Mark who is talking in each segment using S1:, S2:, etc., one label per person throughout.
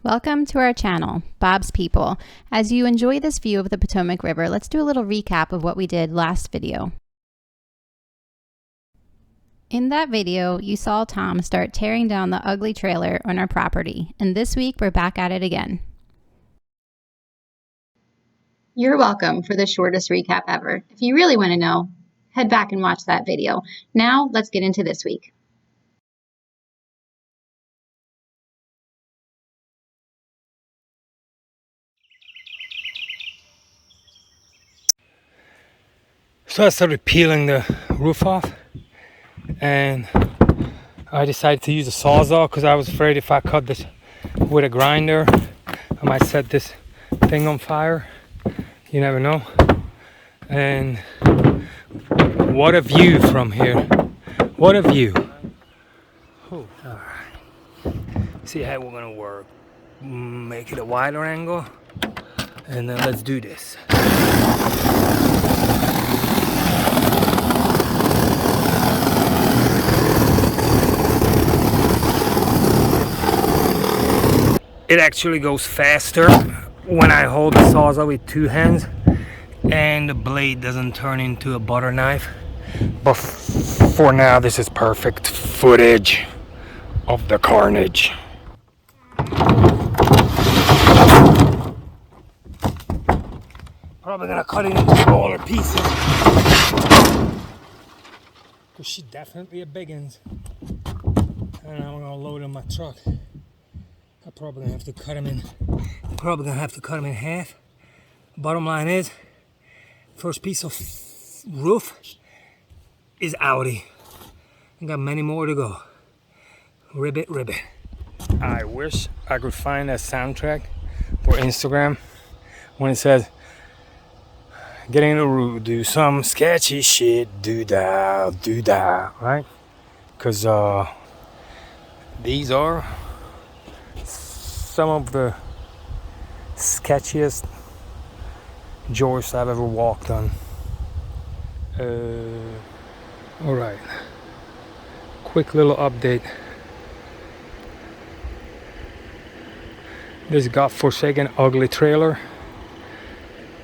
S1: Welcome to our channel, Bob's People. As you enjoy this view of the Potomac River, let's do a little recap of what we did last video. In that video, you saw Tom start tearing down the ugly trailer on our property, and this week we're back at it again. You're welcome for the shortest recap ever. If you really want to know, head back and watch that video. Now, let's get into this week.
S2: So I started peeling the roof off, and I decided to use a sawzall because I was afraid if I cut this with a grinder, I might set this thing on fire. You never know. And what a view from here. What a view. Oh, all right. See how we're gonna work. Make it a wider angle, and then let's do this. It actually goes faster when I hold the sawzall with two hands and the blade doesn't turn into a butter knife. But for now, this is perfect footage of the carnage. Probably gonna cut it into smaller pieces because she's definitely a biggins. And I'm gonna load in my truck. I'm probably gonna have to cut them in half. Bottom line is, first piece of roof is outie. I got many more to go. Ribbit, ribbit. I wish I could find a soundtrack for Instagram when it says, "Get in the room, do some sketchy shit, do that," right? Because these are some of the sketchiest joists I've ever walked on. All right, quick little update. This godforsaken ugly trailer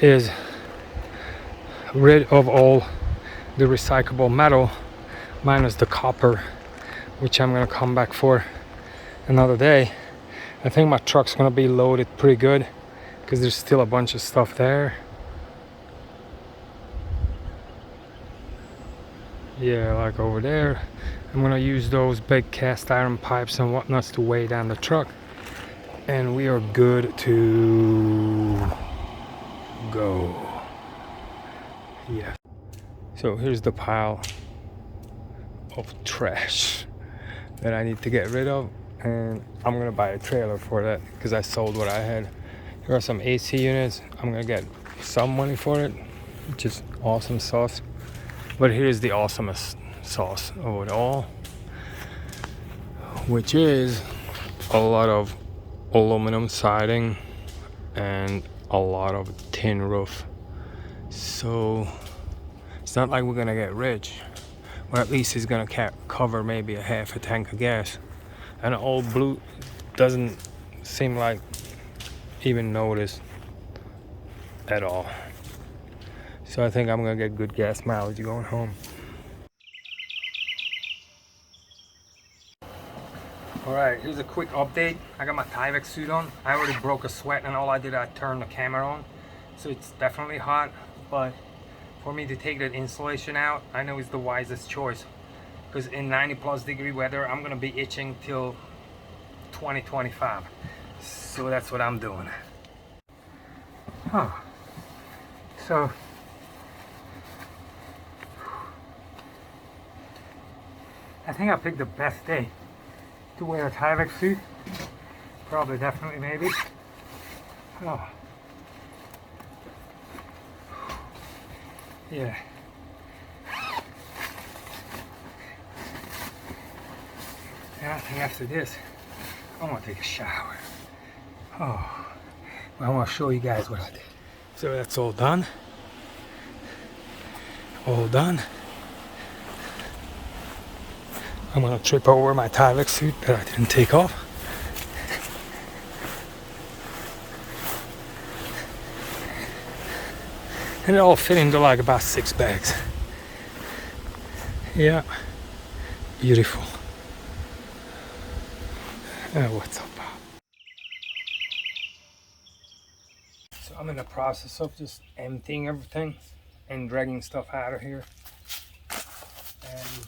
S2: is rid of all the recyclable metal minus the copper, which I'm gonna come back for another day. I think my truck's gonna be loaded pretty good because there's still a bunch of stuff there. Yeah, like over there. I'm gonna use those big cast iron pipes and whatnots to weigh down the truck, and we are good to go. Yeah. So here's the pile of trash that I need to get rid of, and I'm gonna buy a trailer for that because I sold what I had. Here are some AC units. I'm gonna get some money for it, which is awesome sauce. But here's the awesomest sauce of it all, which is a lot of aluminum siding and a lot of tin roof. So it's not like we're gonna get rich, or at least it's gonna cover maybe a half a tank of gas. And old blue doesn't seem like even notice at all. So I think I'm gonna get good gas mileage going home. All right, here's a quick update. I got my Tyvek suit on. I already broke a sweat, and all I did, I turned the camera on. So it's definitely hot, but for me to take that insulation out, I know it's the wisest choice. Because in 90+ degree weather, I'm gonna be itching till 2025. So that's what I'm doing. So I think I picked the best day to wear a Tyvek suit. Probably, definitely, maybe. Yeah. And I think after this, I'm gonna take a shower. Well, I want to show you guys what I did. So that's all done. All done. I'm gonna trip over my Tyvek suit that I didn't take off. And it all fit into like about 6 bags. Yeah, beautiful. What's up? So I'm in the process of just emptying everything and dragging stuff out of here and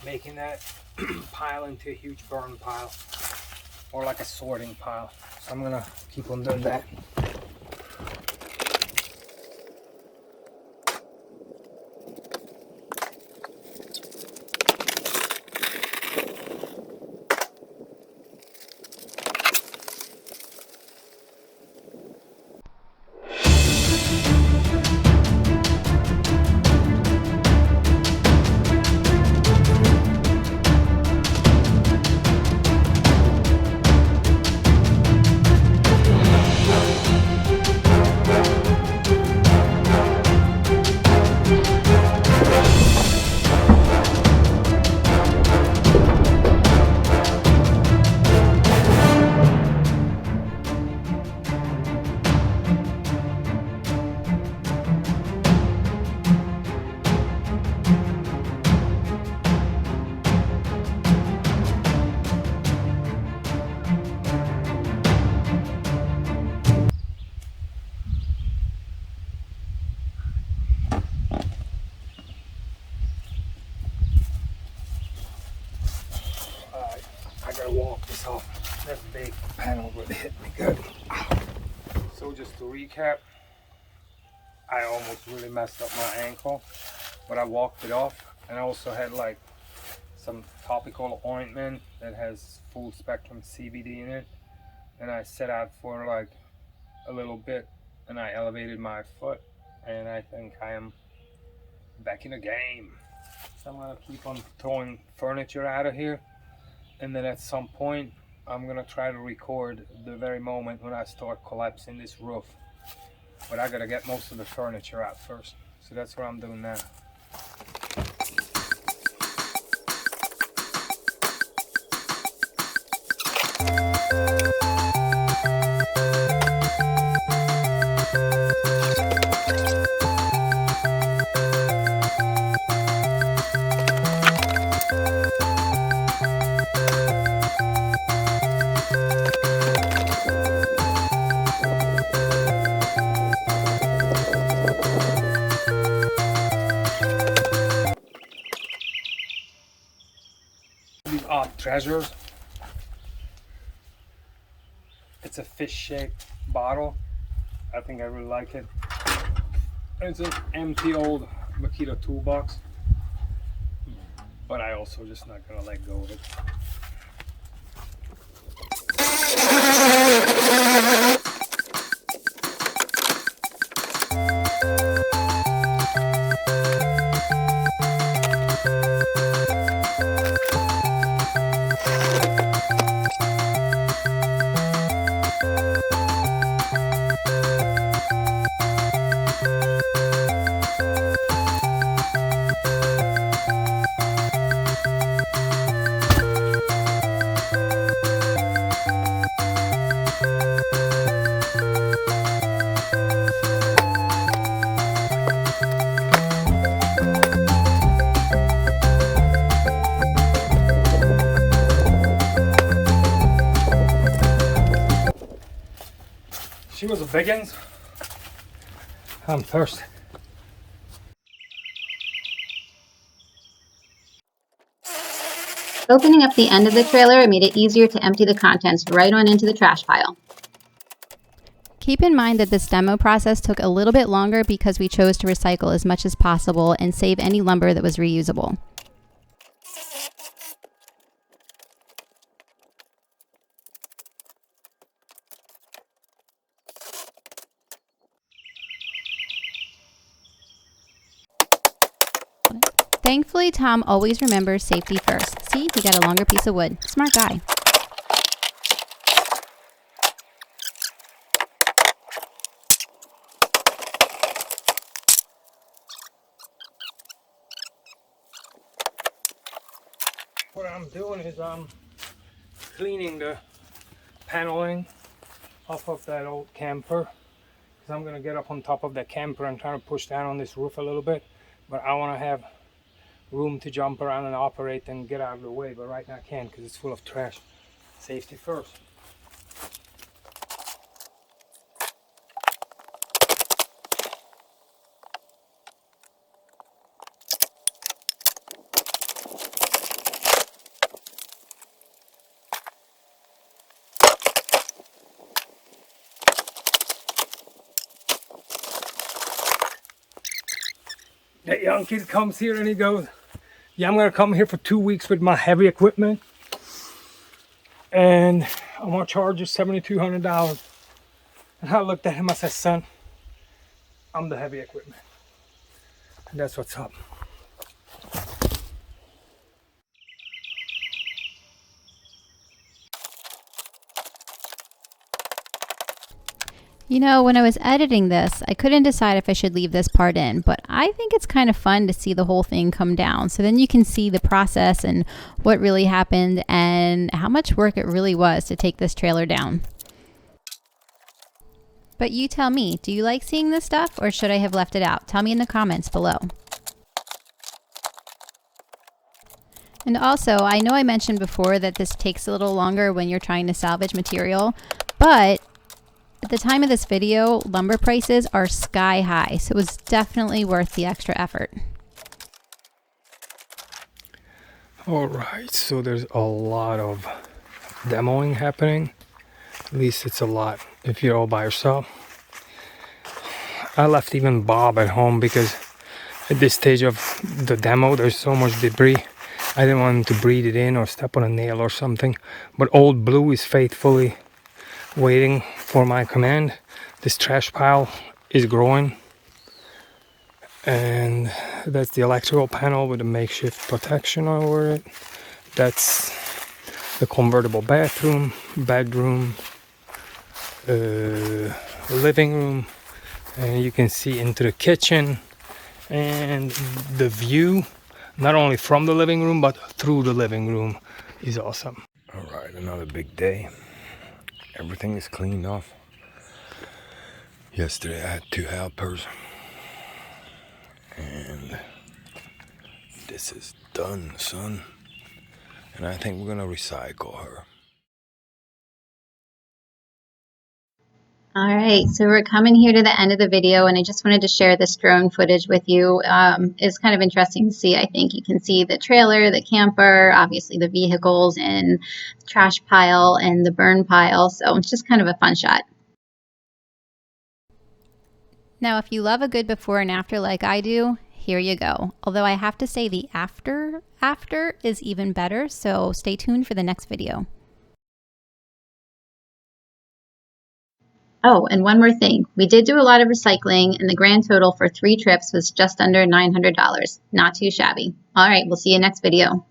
S2: making that pile into a huge burn pile or like a sorting pile. So I'm gonna keep on doing that. I gotta walk this off. That big panel would hit me good. So just to recap, I almost really messed up my ankle, but I walked it off. And I also had like some topical ointment that has full spectrum CBD in it. And I set out for like a little bit and I elevated my foot, and I think I am back in the game. So I'm gonna keep on throwing furniture out of here, and then at some point I'm gonna try to record the very moment when I start collapsing this roof. But I gotta get most of the furniture out first. So that's what I'm doing now. These odd treasures. It's a fish-shaped bottle. I think I really like it. It's an empty old Makita toolbox, but I also just not gonna let go of it. She was a biggins. I'm thirsty.
S1: Opening up the end of the trailer made it easier to empty the contents right on into the trash pile. Keep in mind that this demo process took a little bit longer because we chose to recycle as much as possible and save any lumber that was reusable. Thankfully, Tom always remembers safety first. See, he got a longer piece of wood. Smart guy.
S2: What I'm doing is I'm cleaning the paneling off of that old camper, because I'm going to get up on top of that camper and try to push down on this roof a little bit. But I want to have room to jump around and operate and get out of the way. But right now I can't because it's full of trash. Safety first. That young kid comes here and he goes, yeah, I'm going to come here for 2 weeks with my heavy equipment. And I'm going to charge you $7,200. And I looked at him, I said, son, I'm the heavy equipment. And that's what's up.
S1: You know, when I was editing this, I couldn't decide if I should leave this part in, but I think it's kind of fun to see the whole thing come down. So then you can see the process and what really happened and how much work it really was to take this trailer down. But you tell me, do you like seeing this stuff or should I have left it out? Tell me in the comments below. And also, I know I mentioned before that this takes a little longer when you're trying to salvage material, but at the time of this video, lumber prices are sky high, so it was definitely worth the extra effort.
S2: All right, so there's a lot of demoing happening. At least it's a lot if you're all by yourself. I left even Bob at home because at this stage of the demo, there's so much debris. I didn't want him to breathe it in or step on a nail or something. But old Blue is faithfully waiting for my command. This trash pile is growing. And that's the electrical panel with a makeshift protection over it. That's the convertible bathroom, bedroom, living room. And you can see into the kitchen and the view, not only from the living room, but through the living room is awesome. All right, another big day. Everything is cleaned off. Yesterday I had 2 helpers. And this is done, son. And I think we're gonna recycle her.
S1: All right, so we're coming here to the end of the video, and I just wanted to share this drone footage with you. It's kind of interesting to see. I think you can see the trailer, the camper, obviously the vehicles, and the trash pile and the burn pile. So it's just kind of a fun shot. Now, if you love a good before and after like I do, here you go. Although I have to say the after is even better, so stay tuned for the next video. Oh, and one more thing. We did do a lot of recycling, and the grand total for 3 trips was just under $900. Not too shabby. All right, we'll see you next video.